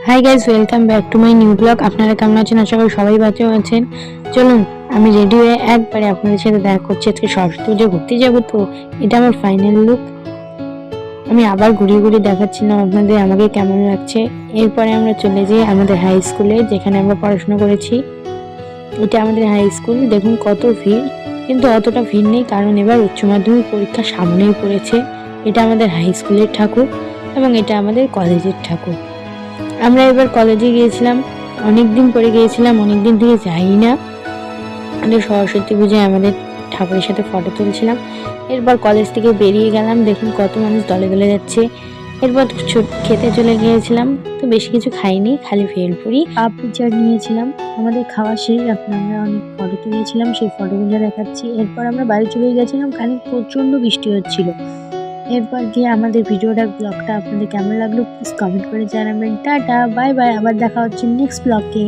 Hi guys, welcome back to my new blog. আপনারা কেমন আছেন? আশা করি সবাই ভালো আছেন। চলুন, আমি রেডি হয়ে একবারে আপনাদের সাথে দেখা করছি। আজকে সরস্বতী পুজো ঘুরতে যাবো, তো এটা আমার ফাইনাল লুক। আমি আবার ঘুরিয়ে ঘুরিয়ে দেখাচ্ছিলাম আপনাদের আমাকে কেমন লাগছে। এরপরে আমরা চলে যাই আমাদের হাই স্কুলে, যেখানে আমরা পড়াশোনা করেছি। এটা আমাদের হাই স্কুল। দেখুন কত ভিড়, কিন্তু অতটা ভিড় নেই, কারণ এবার উচ্চ মাধ্যমিক পরীক্ষা সামনেই পড়েছে। এটা আমাদের হাই স্কুলের ঠাকুর এবং এটা আমাদের কলেজের ঠাকুর। আমরা এবার কলেজে গিয়েছিলাম, অনেকদিন পরে গিয়েছিলাম, অনেকদিন থেকে যাই না। আমাদের সরস্বতী পূজায় আমাদের ঠাকুরের সাথে ফটো তুলছিলাম। এরপর কলেজ থেকে বেরিয়ে গেলাম, দেখুন কত মানুষ দলে দলে যাচ্ছে। এরপর খেতে চলে গিয়েছিলাম, তো বেশি কিছু খাইনি, খালি ভেলপুরি পাপড়ি চাট নিয়েছিলাম। আমাদের খাওয়া শেষ, এখন আমরা অনেক ফটো তুলেছিলাম, সেই ফটোগুলো দেখাচ্ছি। এরপর আমরা বাড়ি চলে গেছিলাম, কারণ প্রচণ্ড বৃষ্টি হচ্ছিল। এরপর গিয়ে আমাদের ভিডিওটা ব্লগটা আপনাদের কেমন লাগলো প্লিজ কমেন্ট করে জানাবেন। টাটা, বাই বাই, আবার দেখা হচ্ছে নেক্সট ব্লগে।